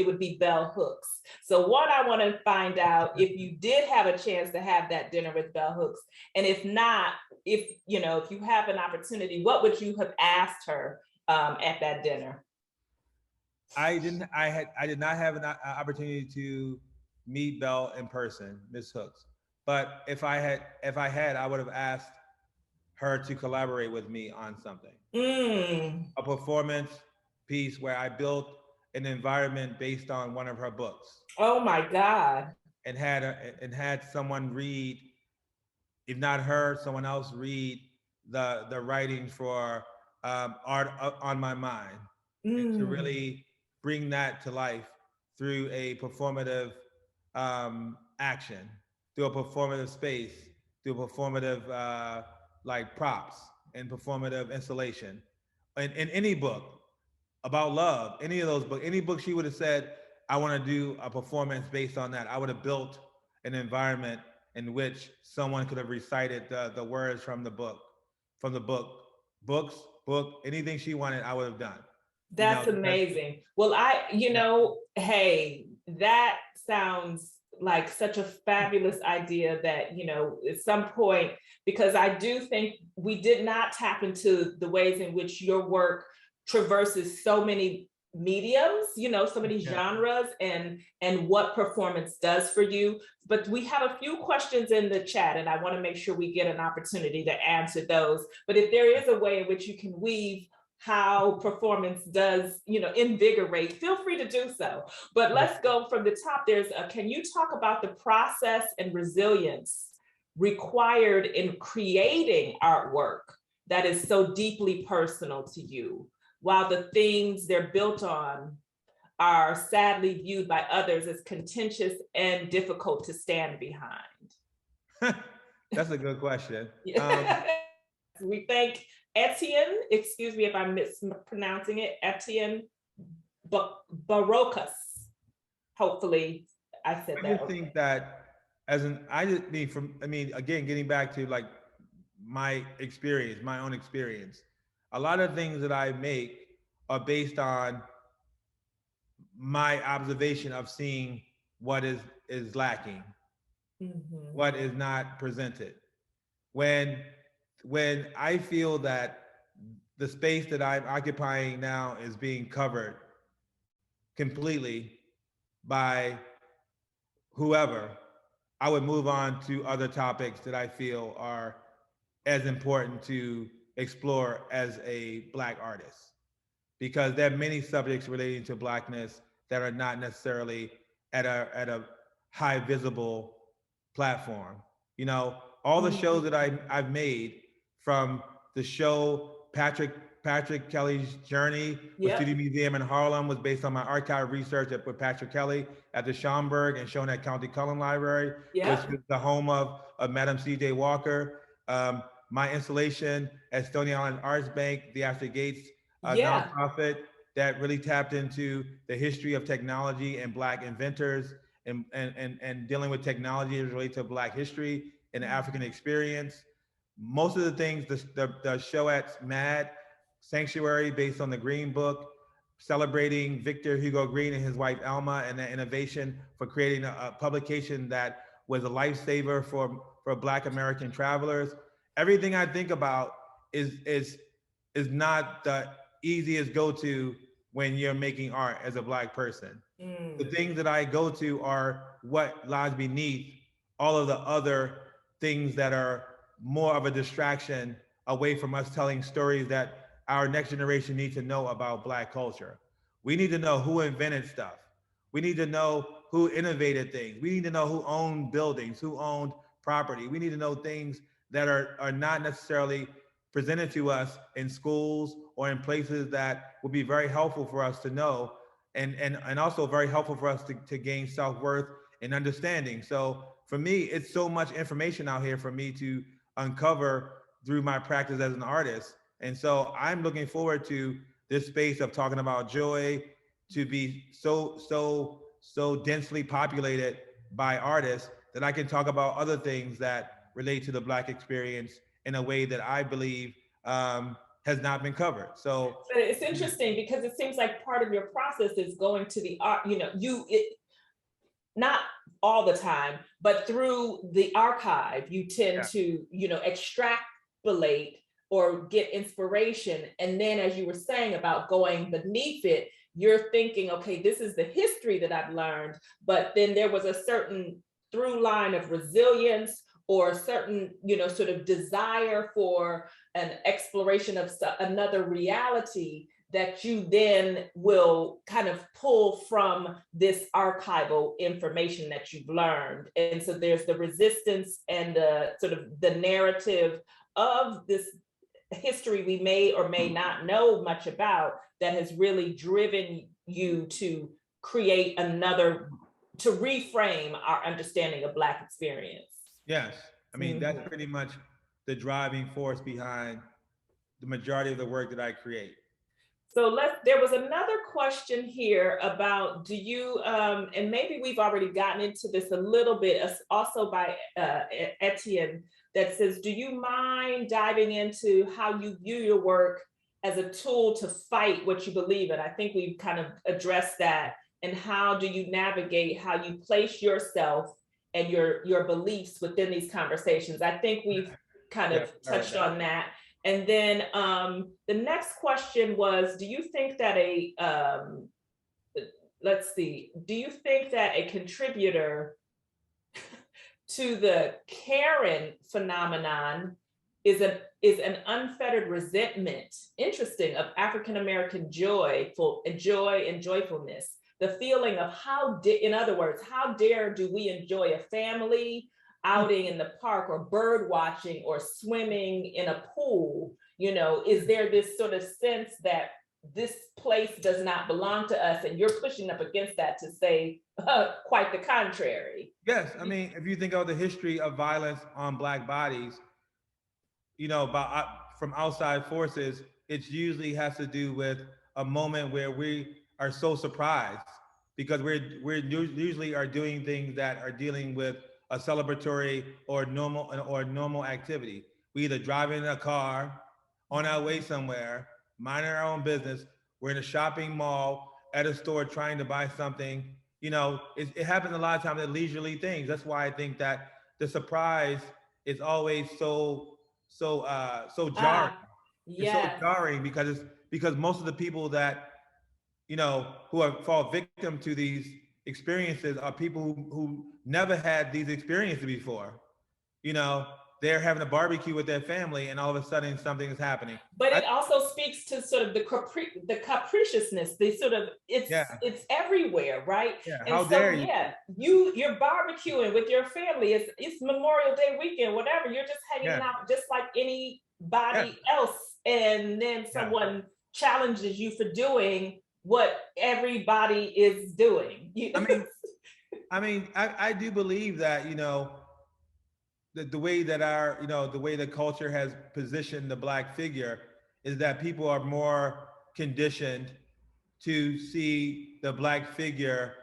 would be Bell Hooks. So one, I want to find out if you did have a chance to have that dinner with Bell Hooks, and if not, if you have an opportunity, what would you have asked her at that dinner? I did not have an opportunity to meet Bell in person, Miss Hooks. But if I had, I would have asked her to collaborate with me on something. A performance piece where I built an environment based on one of her books. Oh my God. And had someone read, if not her, someone else read the writing for Art on My Mind. And to really bring that to life through a performative action, through a performative space, through a performative like props and performative installation. In any book about love, any of those books, any book she would have said, I want to do a performance based on that, I would have built an environment in which someone could have recited the words from the book, anything she wanted, I would have done. That's amazing. Well, hey, that sounds like such a fabulous idea that, at some point, because I do think we did not tap into the ways in which your work traverses so many mediums, so many genres and what performance does for you. But we have a few questions in the chat and I want to make sure we get an opportunity to answer those. But if there is a way in which you can weave how performance does, invigorate, feel free to do so. But let's go from the top. Can you talk about the process and resilience required in creating artwork that is so deeply personal to you, while the things they're built on are sadly viewed by others as contentious and difficult to stand behind? That's a good question. We thank Etienne, excuse me if I'm mispronouncing it, Etienne Barocas. Hopefully I said that. I just think that again, getting back to like my experience, my own experience, a lot of things that I make are based on my observation of seeing what is lacking, what is not presented. When I feel that the space that I'm occupying now is being covered completely by whoever, I would move on to other topics that I feel are as important to explore as a Black artist. Because there are many subjects relating to Blackness that are not necessarily at a high visible platform. You know, all the shows that I've made, from the show Patrick Kelly's Journey with City Museum in Harlem, was based on my archive research with Patrick Kelly at the Schomburg and shown at County Cullen Library, which is the home of Madam C.J. Walker. My installation at Stony Island Arts Bank, the Astor Gates nonprofit that really tapped into the history of technology and Black inventors and dealing with technology as related to Black history and the African experience. Most of the things, the show at MAD, Sanctuary, based on the Green Book, celebrating Victor Hugo Green and his wife Alma and the innovation for creating a publication that was a lifesaver for Black American travelers. Everything I think about is not the easiest go-to when you're making art as a Black person. The things that I go to are what lies beneath all of the other things that are more of a distraction away from us telling stories that our next generation needs to know about Black culture. We need to know who invented stuff. We need to know who innovated things. We need to know who owned buildings, who owned property. We need to know things that are not necessarily presented to us in schools or in places that would be very helpful for us to know, and also very helpful for us to gain self-worth and understanding. So for me, it's so much information out here for me to uncover through my practice as an artist. And so I'm looking forward to this space of talking about joy to be so densely populated by artists that I can talk about other things that relate to the Black experience in a way that I believe has not been covered. So but it's interesting because it seems like part of your process is going to the art, not all the time, but through the archive, you tend to, extrapolate or get inspiration. And then, as you were saying about going beneath it, you're thinking, okay, this is the history that I've learned, but then there was a certain through line of resilience or a certain, sort of desire for an exploration of another reality that you then will kind of pull from this archival information that you've learned. And so there's the resistance and the sort of the narrative of this history we may or may not know much about that has really driven you to create to reframe our understanding of Black experience. Yes, I mean, that's pretty much the driving force behind the majority of the work that I create. So there was another question here about, do you, and maybe we've already gotten into this a little bit, also by Etienne, that says, do you mind diving into how you view your work as a tool to fight what you believe in? I think we've kind of addressed that. And how do you navigate how you place yourself and your beliefs within these conversations? I think we've kind of touched on that. And then the next question was, do you think that do you think that a contributor to the Karen phenomenon is an unfettered resentment, interesting, of African-American joy and joyfulness? The feeling of in other words, how dare do we enjoy a family outing in the park or bird watching or swimming in a pool? Is there this sort of sense that this place does not belong to us, and you're pushing up against that to say quite the contrary. Yes, I mean, if you think of the history of violence on Black bodies, you know, from outside forces, it usually has to do with a moment where we are so surprised because we're usually are doing things that are dealing with a celebratory or normal activity. We either driving in a car, on our way somewhere, minding our own business. We're in a shopping mall, at a store trying to buy something. You know, it happens a lot of times at leisurely things. That's why I think that the surprise is always so jarring. It's so Yeah. jarring because most of the people that, you know, fall victim to these experiences are people who never had these experiences before. You know, they're having a barbecue with their family and all of a sudden something is happening. But it also speaks to sort of the capriciousness, the sort of, it's everywhere, right? Yeah, and how so, dare you? Yeah, you're barbecuing with your family. It's Memorial Day weekend, whatever. You're just hanging out just like anybody else. And then someone challenges you for doing what everybody is doing. I do believe that, you know, the way that the way the culture has positioned the Black figure is that people are more conditioned to see the Black figure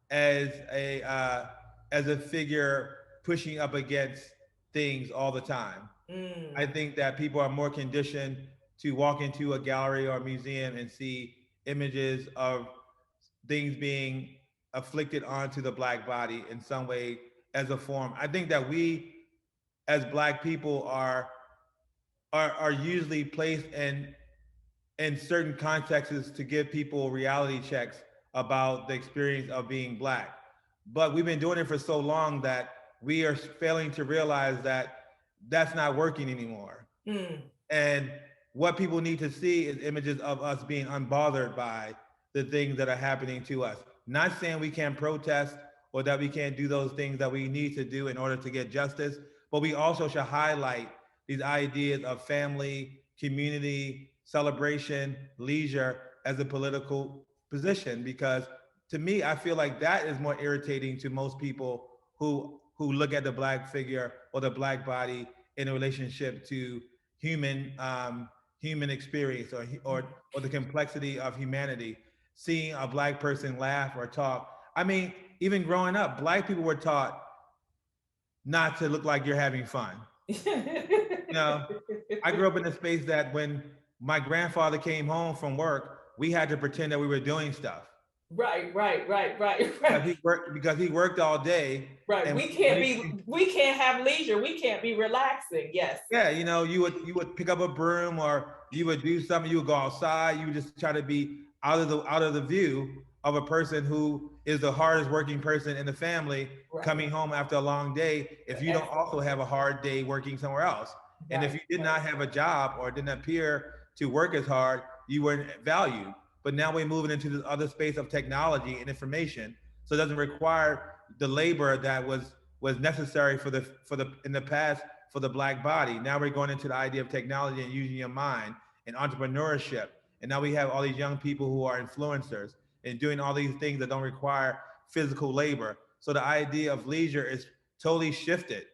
as a figure pushing up against things all the time. I think that people are more conditioned to walk into a gallery or a museum and see images of things being afflicted onto the Black body in some way as a form. I think that we as Black people are usually placed in certain contexts to give people reality checks about the experience of being Black. But we've been doing it for so long that we are failing to realize that that's not working anymore. And what people need to see is images of us being unbothered by the things that are happening to us. Not saying we can't protest or that we can't do those things that we need to do in order to get justice, but we also should highlight these ideas of family, community, celebration, leisure as a political position. Because to me, I feel like that is more irritating to most people who look at the Black figure or the Black body in a relationship to human experience or the complexity of humanity. Seeing a Black person laugh or talk. I mean, even growing up, Black people were taught not to look like you're having fun. You know, I grew up in a space that when my grandfather came home from work, we had to pretend that we were doing stuff. Right. Because he worked all day. Right. We can't have leisure. We can't be relaxing. Yes. Yeah, you know, you would pick up a broom or you would do something, you would go outside, you would just try to be out of the view of a person who is the hardest working person in the family, coming home after a long day, if you don't also have a hard day working somewhere else. And if you did not have a job or didn't appear to work as hard, you weren't valued. But now we're moving into this other space of technology and information. So it doesn't require the labor that was necessary in the past for the Black body. Now we're going into the idea of technology and using your mind and entrepreneurship. And now we have all these young people who are influencers and doing all these things that don't require physical labor. So the idea of leisure is totally shifted.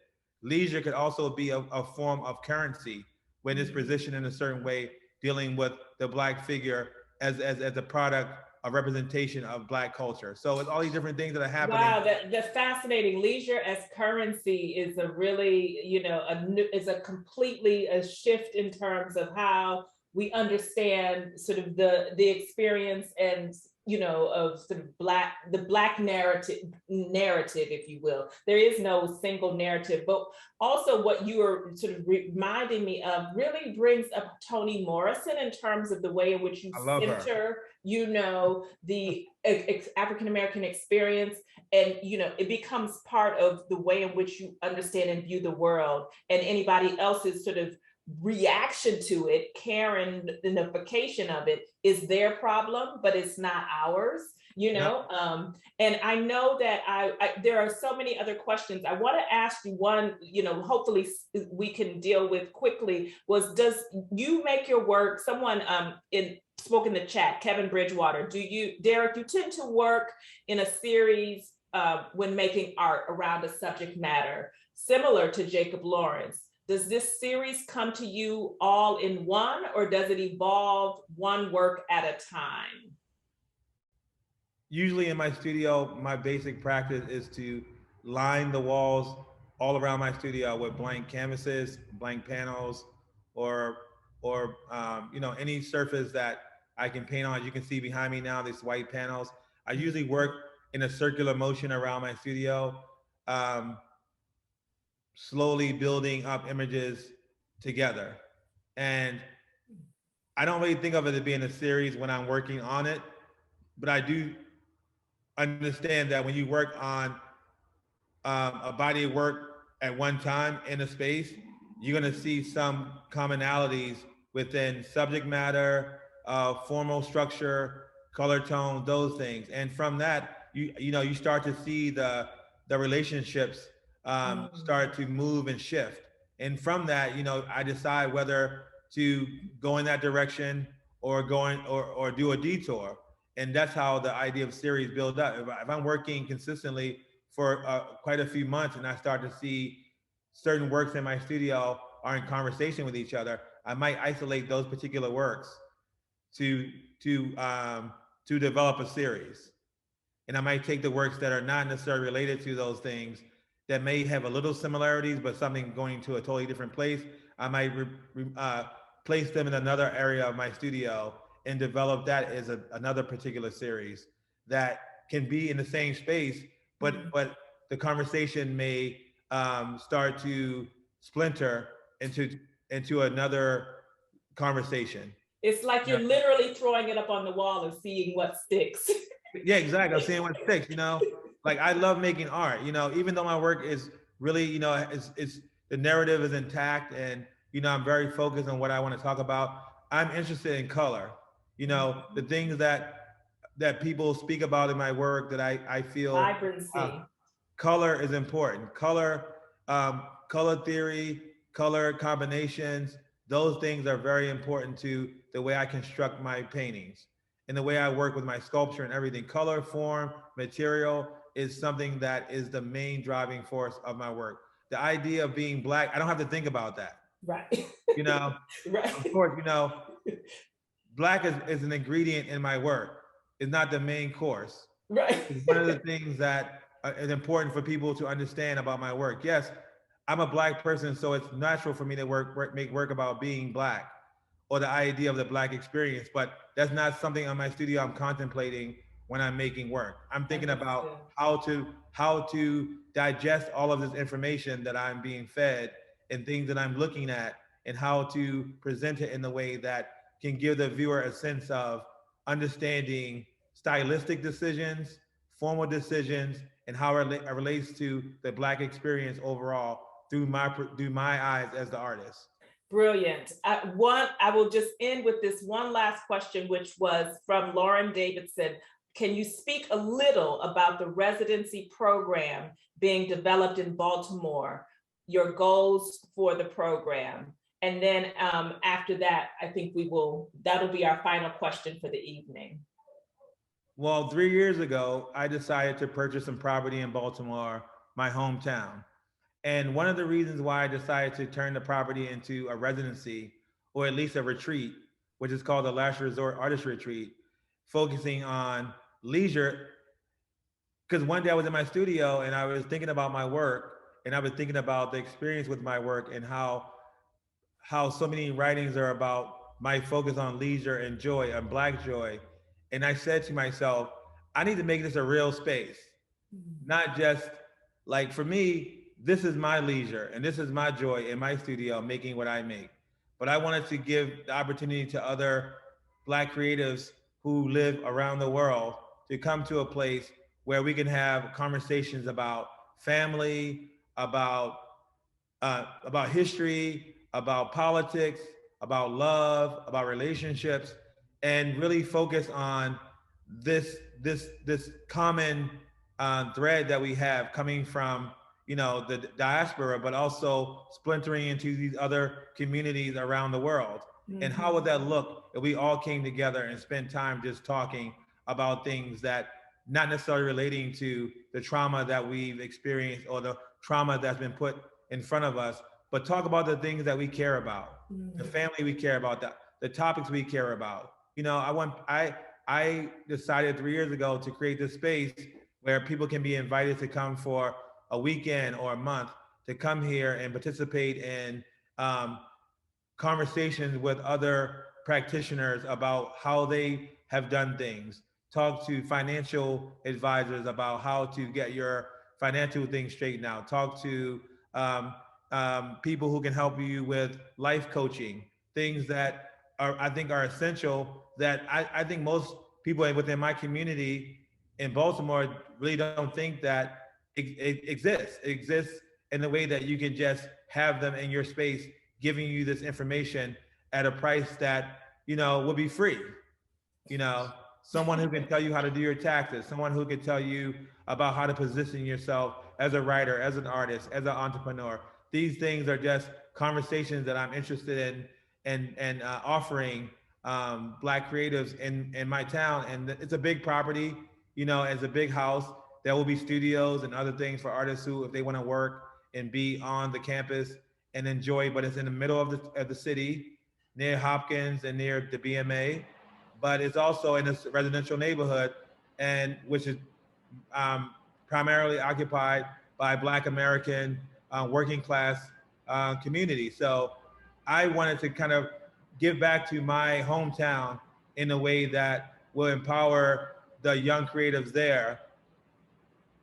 Leisure could also be a form of currency when it's positioned in a certain way, dealing with the Black figure as a product, a representation of Black culture. So it's all these different things that are happening. Wow, the fascinating. Leisure as currency is a really, is a completely shift in terms of how we understand sort of the experience and of sort of the Black narrative, if you will. There is no single narrative, but also what you are sort of reminding me of really brings up Toni Morrison in terms of the way in which you center, the African-American experience. And, it becomes part of the way in which you understand and view the world, and anybody else's sort of reaction to it, Karenification of it, is their problem, but it's not ours. you know? And I know that there are so many other questions. I want to ask you one, you know, hopefully we can deal with quickly, was does you make your work, someone spoke in the chat, Kevin Bridgewater, Derrick, you tend to work in a series when making art around a subject matter, similar to Jacob Lawrence. Does this series come to you all in one, or does it evolve one work at a time? Usually in my studio, my basic practice is to line the walls all around my studio with blank canvases, blank panels, or you know, any surface that I can paint on. As you can see behind me now, these white panels. I usually work in a circular motion around my studio, slowly building up images together. And I don't really think of it as being a series when I'm working on it, but I do understand that when you work on a body of work at one time in a space, you're going to see some commonalities within subject matter, formal structure, color tone, those things. And from that, you know, you start to see the relationships start to move and shift. And from that, you know, I decide whether to go in that direction or or do a detour. And that's how the idea of series build up. If I'm working consistently for quite a few months and I start to see certain works in my studio are in conversation with each other, I might isolate those particular works to develop a series. And I might take the works that are not necessarily related to those things, that may have a little similarities, but something going to a totally different place. I might place them in another area of my studio and develop that as another particular series that can be in the same space, but the conversation may start to splinter into another conversation. It's like you're literally throwing it up on the wall and seeing what sticks. Yeah, exactly. I'm seeing what sticks, you know? Like, I love making art, you know, even though my work is really, you know, it's the narrative is intact and, you know, I'm very focused on what I want to talk about. I'm interested in color. You know, the things that people speak about in my work that I feel vibrancy. Color is important. Color, color theory, color combinations, those things are very important to the way I construct my paintings and the way I work with my sculpture and everything. Color, form, material is something that is the main driving force of my work. The idea of being Black, I don't have to think about that. Right. You know, right. Of course, you know, Black is an ingredient in my work. It's not the main course. Right. It's one of the things that is important for people to understand about my work. Yes, I'm a Black person, so it's natural for me to make work about being Black or the idea of the Black experience, but that's not something on my studio I'm contemplating when I'm making work. I'm thinking about how to digest all of this information that I'm being fed and things that I'm looking at, and how to present it in a way that can give the viewer a sense of understanding stylistic decisions, formal decisions, and how it relates to the Black experience overall through my eyes as the artist. Brilliant. I will just end with this one last question, which was from Lauren Davidson. Can you speak a little about the residency program being developed in Baltimore, your goals for the program? And then after that, I think that'll be our final question for the evening. Well, 3 years ago, I decided to purchase some property in Baltimore, my hometown. And one of the reasons why I decided to turn the property into a residency, or at least a retreat, which is called the Last Resort Artist Retreat, focusing on leisure, because one day I was in my studio and I was thinking about my work, and I was thinking about the experience with my work and how so many writings are about my focus on leisure and joy and Black joy. And I said to myself, I need to make this a real space, not just like, for me, this is my leisure and this is my joy in my studio making what I make. But I wanted to give the opportunity to other Black creatives who live around the world to come to a place where we can have conversations about family, about history, about politics, about love, about relationships, and really focus on this common thread that we have coming from, you know, the diaspora, but also splintering into these other communities around the world. Mm-hmm. And how would that look if we all came together and spent time just talking about things that not necessarily relating to the trauma that we've experienced or the trauma that's been put in front of us, but talk about the things that we care about, mm-hmm. the family we care about, the topics we care about. You know, I decided 3 years ago to create this space where people can be invited to come for a weekend or a month to come here and participate in conversations with other practitioners about how they have done things. Talk to financial advisors about how to get your financial things straightened out. Talk to people who can help you with life coaching, things that I think are essential that I think most people within my community in Baltimore really don't think that it exists. It exists in the way that you can just have them in your space, giving you this information at a price that, you know, will be free. You know, someone who can tell you how to do your taxes, someone who can tell you about how to position yourself as a writer, as an artist, as an entrepreneur. These things are just conversations that I'm interested in and offering Black creatives in my town. And it's a big property, you know, it's a big house. There will be studios and other things for artists who, if they want to work and be on the campus and enjoy, but it's in the middle of the city, near Hopkins and near the BMA, but it's also in a residential neighborhood, and which is primarily occupied by Black American working class community. So I wanted to kind of give back to my hometown in a way that will empower the young creatives there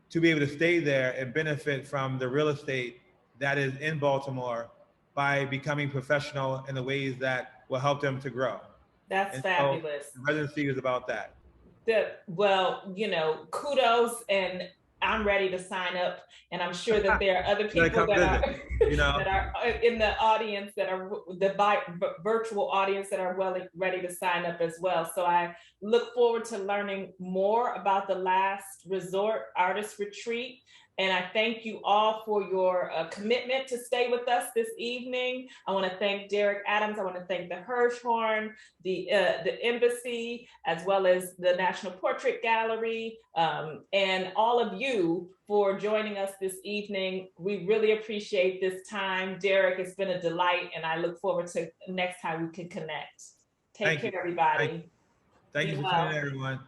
to be able to stay there and benefit from the real estate that is in Baltimore by becoming professional in the ways that will help them to grow. That's fabulous. So the residency is about that. Well, you know, kudos, and I'm ready to sign up, and I'm sure that there are other people that are, you know, that are in the audience, that are the virtual audience, that are ready to sign up as well. So I look forward to learning more about the Last Resort Artist Retreat. And I thank you all for your commitment to stay with us this evening. I want to thank Derrick Adams. I want to thank the Hirshhorn, the Embassy, as well as the National Portrait Gallery, and all of you for joining us this evening. We really appreciate this time. Derrick, it's been a delight, and I look forward to next time we can connect. Take care, everybody. Thank you for tuning in, everyone.